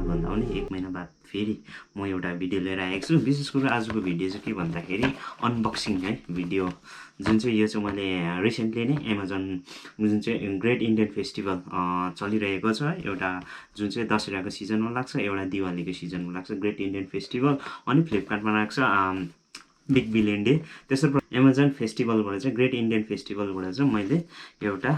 बाद भन्दा पनि 1 महिना बाद फेरि म एउटा भिडियो लिएर आएको छु। विशेष गरेर आजको भिडियो चाहिँ के भन्दाखेरि अनबक्सिङ है भिडियो, जुन चाहिँ यो चाहिँ मैले रिसेन्टली नै एमाजोन जुन चाहिँ ग्रेट इन्डियन फेस्टिभल चलिरहेको छ, एउटा जुन चाहिँ दशहराको सिजनमा लाग्छ, एउटा दिवालीको सिजनमा लाग्छ ग्रेट इन्डियन फेस्टिभल, अनि फ्लिपकार्टमा लाग्छ बिग बिलियन डे। त्यसो एमाजोन फेस्टिभलबाट चाहिँ ग्रेट इन्डियन फेस्टिभलबाट चाहिँ मैले एउटा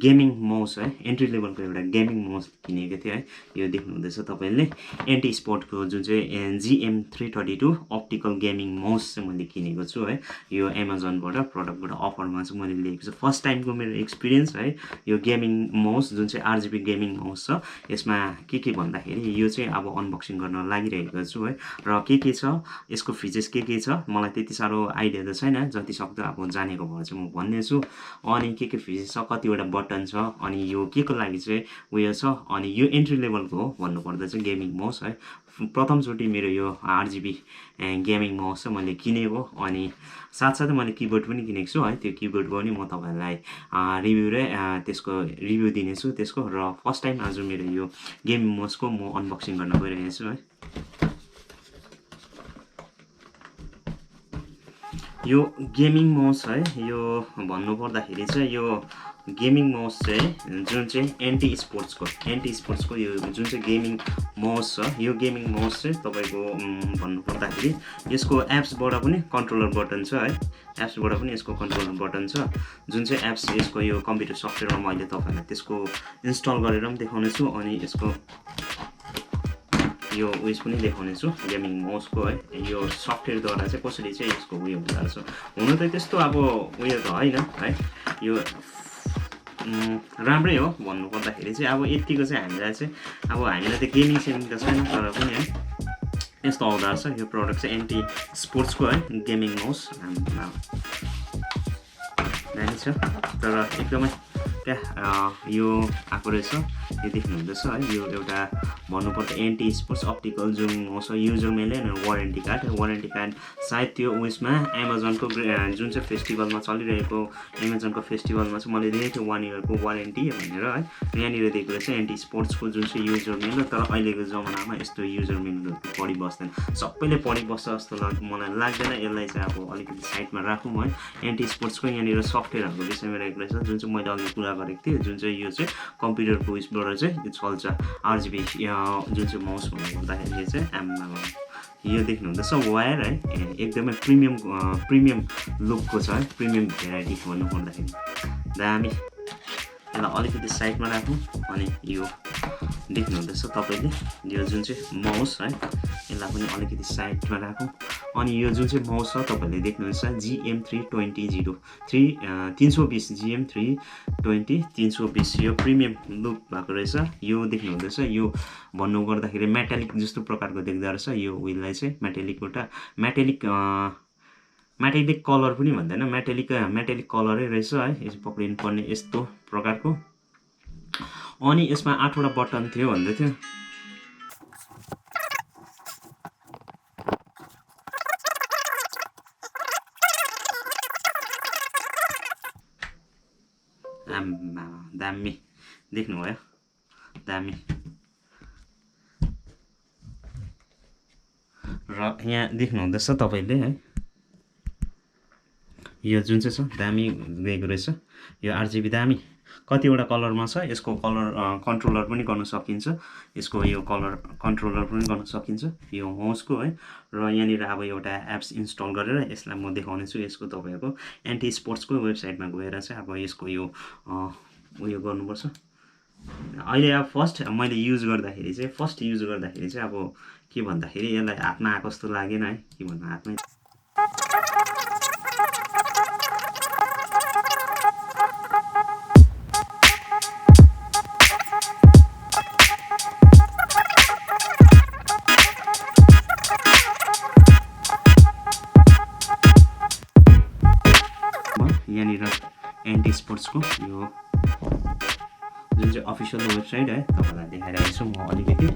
गेमिङ माउस है, एन्ट्री लेभलको एउटा गेमिङ माउस किनेको थिएँ है। यो देख्नुहुँदैछ तपाईँले एन्टी स्पोर्टको जुन चाहिँ GM322 अप्टिकल गेमिङ माउस चाहिँ मैले किनेको छु है। यो एमाजोनबाट प्रडक्टबाट अफरमा चाहिँ मैले लिएको छु। फर्स्ट टाइमको मेरो एक्सपिरियन्स है यो गेमिङ माउस, जुन चाहिँ RGB गेमिङ माउस छ। यसमा के भन्दाखेरि यो चाहिँ अब अनबक्सिङ गर्न लागिरहेको छु है। र के छ यसको फिचर्स के छ मलाई त्यति साह्रो आइडिया त छैन, जति सक्दो अब जानेको भएर चाहिँ म भन्नेछु। अनि के फिचर्स छ, कतिवटा बटन छ, अनि यो के को लागि चाहिँ उयो छ, अनि यो एन्ट्री लेभलको हो भन्नुपर्दा चाहिँ गेमिङ माउस है। प्रथमचोटि मेरो यो RGB गेमिङ माउस चाहिँ मैले किनेको, अनि साथसाथै मैले किबोर्ड पनि किनेको छु है। त्यो किबोर्डको पनि म तपाईँहरूलाई रिभ्यू र त्यसको रिभ्यू दिनेछु त्यसको। र फर्स्ट टाइम आज मेरो यो गेमिङ माउसको म अनबक्सिङ गर्न गइरहेको छु है। यो गेमिङ माउस है, यो भन्नुपर्दाखेरि चाहिँ यो गेमिङ माउस चाहिँ जुन चाहिँ एन्टी स्पोर्ट्सको यो जुन चाहिँ गेमिङ माउस छ, यो गेमिङ माउस चाहिँ तपाईँको भन्नुपर्दाखेरि यसको एप्सबाट पनि कन्ट्रोलर बटन छ है। एप्सबाट पनि यसको कन्ट्रोलर बटन छ, जुन चाहिँ एप्स यसको यो कम्प्युटर सफ्टवेयरमा मैले तपाईँलाई त्यसको इन्स्टल गरेर पनि देखाउने छु, अनि यसको यो उयस पनि देखाउने छु गेमिङ माउसको है। यो सफ्टवेयरद्वारा चाहिँ कसरी चाहिँ यसको उयो हुँदो रहेछ, हुनु त त्यस्तो अब उयो त होइन है। यो राम्रै हो भन्नुपर्दाखेरि चाहिँ। अब यतिको चाहिँ हामीलाई चाहिँ अब हामीलाई त गेमिङ सेमिङ त छैन, तर पनि है यस्तो आउँदो रहेछ। यो प्रडक्ट चाहिँ एन्टी स्पोर्ट्सको है गेमिङ माउस दामी छ, तर एकदमै क्या यो आएको रहेछ। यो देख्नुहुँदैछ है, यो एउटा भन्नुपर्दा एन्टी स्पोर्ट्स अप्टिकल जुन माउस हो, user male and warranty card सायद त्यो उयसमा एमाजोनको जुन चाहिँ फेस्टिभलमा चलिरहेको एमाजोनको फेस्टिभलमा चाहिँ मैले दिएको थिएँ 1 इयरको वारेन्टी भनेर है। यहाँनिर दिएको रहेछ एन्टी स्पोर्ट्सको जुन चाहिँ युजर मेल। तर अहिलेको जमानामा यस्तो युजर मेलहरू पढि बस्दैन, सबैले पढि बस्छ जस्तो मलाई लाग्दैन। यसलाई चाहिँ अब अलिकति साइडमा राखौँ है। एन्टी स्पोर्ट्सको यहाँनिर सफ्टवेयरहरूको विषयमा रहेको रहेछ, जुन चाहिँ मैले अघि कुरा गरेको थिएँ, जुन चाहिँ यो चाहिँ कम्प्युटरको उयसबाट चाहिँ चल्छ RGB जुन चाहिँ माउस भन्नुपर्दाखेरि चाहिँ यो देख्नुहुँदैछ वायर है, एकदमै प्रिमियम लुकको छ है, प्रिमियम भेराइटी भन्नुपर्दाखेरि दामी। यसलाई अलिकति साइडमा राखौँ, अनि यो देख्नुहुँदैछ तपाईँले यो जुन चाहिँ माउस है, यसलाई पनि अलिकति साइडमा राखौँ। अनि यो जुन चाहिँ माउस छ तपाईँले देख्नुहुन्छ GM320 320 GM320 320 यो प्रिमियम लुक भएको रहेछ। यो देख्नुहुँदैछ, यो भन्नुपर्दाखेरि मेटालिक जस्तो प्रकारको देख्दो रहेछ। यो विललाई चाहिँ मेटालिक कलर पनि भन्दैन, मेटालिक कलरै रहेछ है। यसो पक्रिनु पर्ने यस्तो प्रकारको। अनि यसमा 8वटा बटन थियो भन्दै थियो। दामी देख्नुभयो, दामी। र यहाँ देख्नुहुँदैछ तपाईँले है, यो जुन चाहिँ छ दामी दिएको रहेछ। यो RGB दामी, कतिवटा कलरमा छ। यसको कलर कन्ट्रोलर पनि गर्न सकिन्छ, यसको यो कलर कन्ट्रोलर पनि गर्न सकिन्छ यो माउसको है। र यहाँनिर अब एउटा एप्स इन्स्टल गरेर यसलाई म देखाउने छु। यसको तपाईँको एन्टी स्पोर्ट्सको वेबसाइटमा गएर चाहिँ अब यसको यो उयो गर्नुपर्छ। अहिले अब फर्स्ट युज गर्दाखेरि चाहिँ अब के भन्दाखेरि यसलाई हातमा आएको जस्तो लागेन है, के भन्नु हातमै यहाँनिर एन्टी स्पोर्ट्सको यो जुन चाहिँ अफिसियल वेबसाइट है तपाईँलाई देखाइरहेको छु म। अलिकति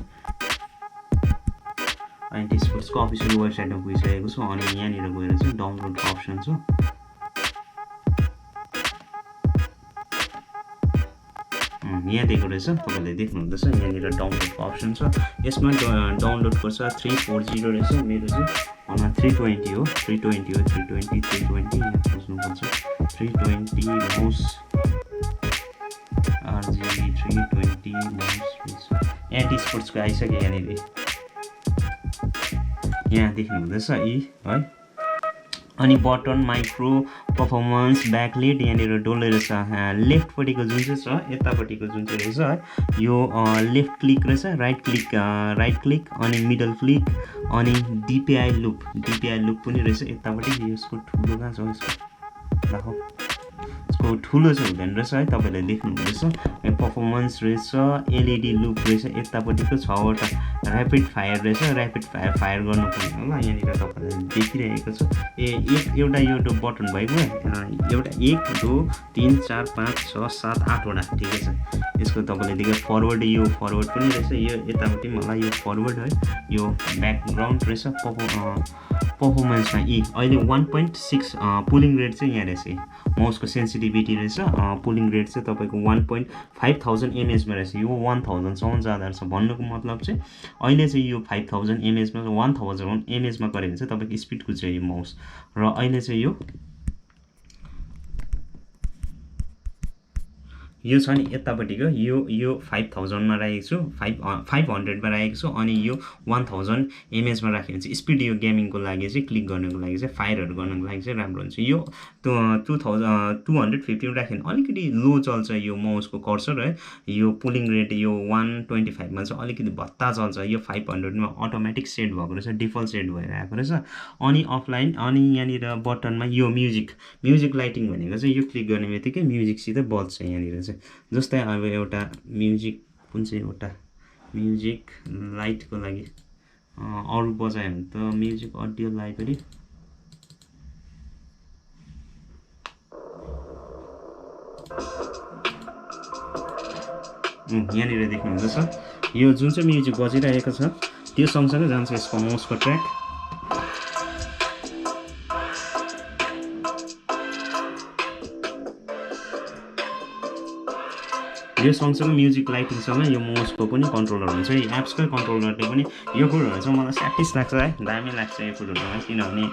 एन्टी स्पोर्ट्सको अफिसियल वेबसाइटमा पुगिसकेको छु, अनि यहाँनिर गएर चाहिँ डाउनलोडको अप्सन छ। यहाँ दिएको रहेछ, तपाईँले देख्नुहुँदैछ यहाँनिर डाउनलोडको अप्सन छ। यसमा डाउनलोडको छ 340 रहेछ, मेरो चाहिँ 320 हो, 320 यहाँ खोज्नुपर्छ। 320 माउस RGB 320 माउस एन्टी एसोप्ट्सको आइसक्यो यहाँनिर, यहाँ देख्नुहुँदैछ यी है। अनि बटन, माइक्रो, पर्फर्मेन्स, ब्याकलिट यहाँनिर डोलेर छ। लेफ्टपट्टिको जुन चाहिँ छ, यतापट्टिको जुन चाहिँ रहेछ है, यो लेफ्ट क्लिक रहेछ, राइट क्लिक अनि मिडल क्लिक अनि डिपिआई लुप पनि रहेछ यतापट्टि। यसको ठुलो कहाँ छ, यसको यसको ठुलो चाहिँ हुँदैन रहेछ है, तपाईँले देख्नुहुँदैछ। पर्फर्मेन्स रहेछ, एलइडी लुप रहेछ यतापट्टिको, 6वटा ऱ्यापिड फायर रहेछ, ऱ्यापिड फायर गर्नुपर्ने होला, यहाँनिर तपाईँले देखिरहेको छ। एउटा यो बटन भइगयो, एउटा 1 2 3 4 5 6 7 8वटा, ठिकै छ। यसको तपाईँले देख्यो फरवर्ड, यो फरवर्ड पनि रहेछ, यो यतापट्टि मलाई यो फरवर्ड है, यो ब्याकग्राउन्ड रहेछ। पर्फर्मेन्समा अहिले 1.6 पुलिङ रेट चाहिँ यहाँ रहेछ। माउसको सेन्सिटिभिटी रहेछ, पुलिङ रेट चाहिँ तपाईँको 1.5000 mAh मा रहेछ। यो 1000 सम्म जाँदो रहेछ। भन्नुको मतलब चाहिँ अहिले चाहिँ यो 5000 mAh मा 1000 mAh मा गऱ्यो भने चाहिँ तपाईँको स्पिड कुद्छ यो माउस। र अहिले चाहिँ यो छ नि यतापट्टिको, यो 5000 मा राखेको छु, 500 मा राखेको छु, अनि यो 1000 mAh मा राखेको चाहिँ स्पिड, यो गेमिङको लागि चाहिँ, क्लिक गर्नको लागि चाहिँ, फायरहरू गर्नको लागि चाहिँ राम्रो हुन्छ। यो 250 राख्यो भने अलिकति लो चल्छ यो माउसको कर्सर है। यो पुलिङ रेट यो 125 मा चाहिँ अलिकति भत्ता चल्छ। यो 500 मा अटोमेटिक सेट भएको रहेछ, डिफल्ट सेट भएर आएको रहेछ। अनि अफलाइन, अनि यहाँनिर बटनमा यो म्युजिक लाइटिङ भनेको चाहिँ, यो क्लिक गर्ने बित्तिकै म्युजिकसित बज्छ यहाँनिर चाहिँ। जस्तै अब एउटा म्युजिक, कुन चाहिँ एउटा म्युजिक लाइटको लागि अरू बजायो भने त म्युजिक अडियो लाइब्रेरी, यहाँनिर देख्नुहुँदैछ यो जुन चाहिँ म्युजिक बजिरहेको छ त्यो सँगसँगै जान्छ यसको माउसको ट्र्याक। यो सँगसँगै म्युजिक लाइटिङसँग यो माउसको पनि कन्ट्रोलर हुन्छ। यो एप्सकै कन्ट्रोलरले पनि यो कुरोहरू चाहिँ मलाई स्याटिस लाग्छ है, दामी लाग्छ यो कुरोहरूमा। किनभने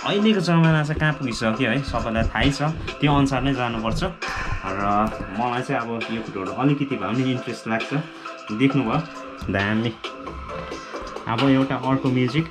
अहिलेको जमाना चाहिँ कहाँ पुगिसक्यो है, सबैलाई थाहै छ, त्यो अनुसार नै जानुपर्छ। र मलाई चाहिँ अब यो कुरोहरू अलिकति भए पनि इन्ट्रेस्ट लाग्छ। देख्नुभयो दामी। अब एउटा अर्को म्युजिक,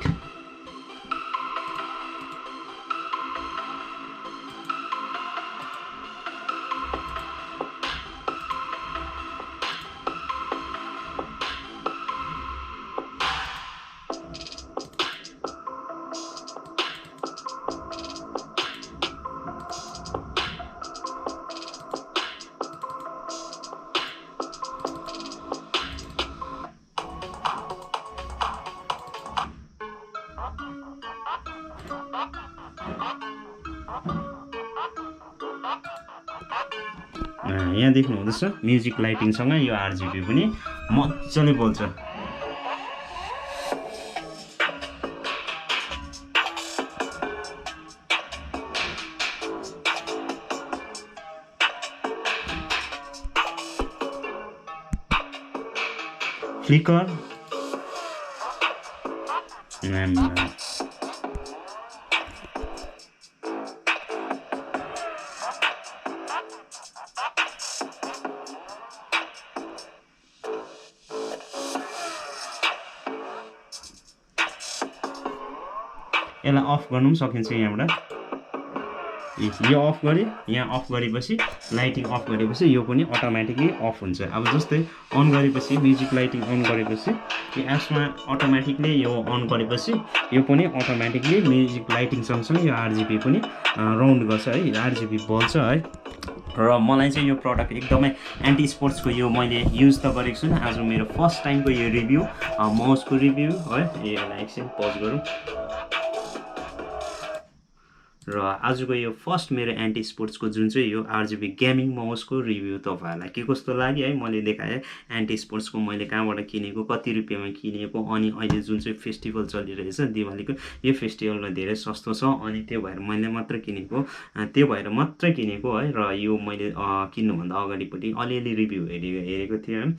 यहाँ देख्नुहुँदैछ म्युजिक लाइटिङसँग यो आरजिबी पनि मजाले बोल्छ। फ्लिकर यसलाई अफ गर्नु पनि सकिन्छ यहाँबाट। यो अफ गरे, यहाँ अफ गरेपछि लाइटिङ अफ गरेपछि यो पनि अटोमेटिकली अफ हुन्छ। अब जस्तै अन गरेपछि म्युजिक लाइटिङ अन गरेपछि यो एप्समा अटोमेटिकली यो अन गरेपछि यो पनि अटोमेटिकली म्युजिक लाइटिङ सँगसँगै यो आरजिबी पनि राउन्ड गर्छ है, आरजिबी बल्छ है। र मलाई चाहिँ यो प्रडक्ट एकदमै एन्टी स्पोर्ट्सको यो मैले युज त गरेको छु। आज मेरो फर्स्ट टाइमको यो रिभ्यू, माउसको रिभ्यू है। यसलाई एकछिन पज गरौँ। र आजको यो फर्स्ट मेरो एन्टी स्पोर्ट्सको जुन चाहिँ यो आरजिबी गेमिङ माउसको रिभ्यू तपाईँहरूलाई के कस्तो लाग्यो है, मैले देखाएँ एन्टी स्पोर्ट्सको मैले कहाँबाट किनेको, कति रुपियाँमा किनेको, अनि अहिले जुन चाहिँ फेस्टिभल चलिरहेछ दिवालीको, यो फेस्टिभलमा धेरै सस्तो छ, अनि त्यो भएर मैले मात्र किनेको, त्यो भएर मात्रै किनेको है। र यो मैले किन्नुभन्दा अगाडिपट्टि अलिअलि रिभ्यू हेरेको थिएँ है,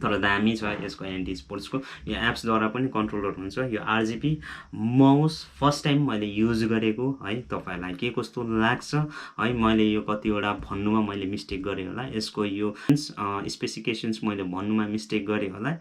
तर दामी छ यसको एन्टी स्पोर्ट्सको। यो एप्सद्वारा पनि कन्ट्रोलर हुन्छ। यो आरजिबी माउस फर्स्ट टाइम मैले युज गरेको है, तपाईँहरूलाई के कस्तो लाग्छ है, मैले यो कतिवटा भन्नुमा मैले मिस्टेक गरेँ होला, यसको यो स्पेसिफिकेसन्स मैले भन्नुमा मिस्टेक गरेँ होला,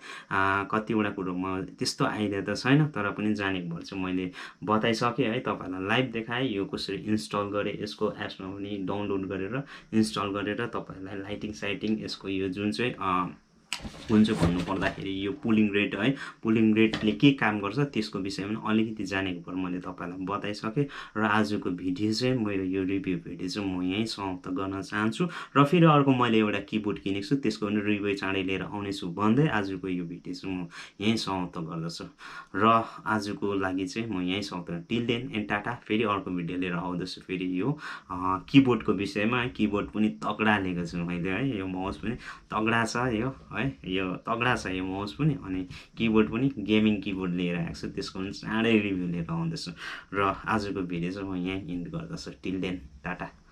कतिवटा कुरोमा त्यस्तो आइडिया त छैन, तर पनि जानेको भएर चाहिँ मैले बताइसकेँ है, तपाईँहरूलाई लाइभ देखाएँ यो कसरी इन्स्टल गरेँ, यसको एप्समा पनि डाउनलोड गरेर इन्स्टल गरेर तपाईँहरूलाई लाइटिङ साइटिङ यसको यो जुन चाहिँ हुन्छ भन्नुपर्दाखेरि यो पुलिङ रेट है, पुलिङ रेटले के काम गर्छ त्यसको विषयमा अलिकति जानेको भएर मैले तपाईँलाई बताइसकेँ। र आजको भिडियो चाहिँ मेरो यो रिभ्यू भिडियो चाहिँ म यहीँ समाप्त गर्न चाहन्छु। र फेरि अर्को मैले एउटा किबोर्ड किनेको छु, त्यसको पनि रिभ्यू चाँडै लिएर आउनेछु भन्दै आजको यो भिडियो चाहिँ म यहीँ समाप्त गर्दछु। र आजको लागि चाहिँ म यहीँ समाप्त, टिल देन एन्ड टाटा। फेरि अर्को भिडियो लिएर आउँदैछु फेरि यो किबोर्डको विषयमा। किबोर्ड पनि तगडा लिएको छु मैले है, यो माउस पनि तगडा छ यो है, यो तगडा छ यो माउस पनि, अनि किबोर्ड पनि गेमिङ किबोर्ड लिएर आएको छु, त्यसको पनि चाँडै रिभ्यू लिएर आउँदैछु। र आजको भिडियो चाहिँ म यहीँ इन्ड गर्दछु। Till then Tata.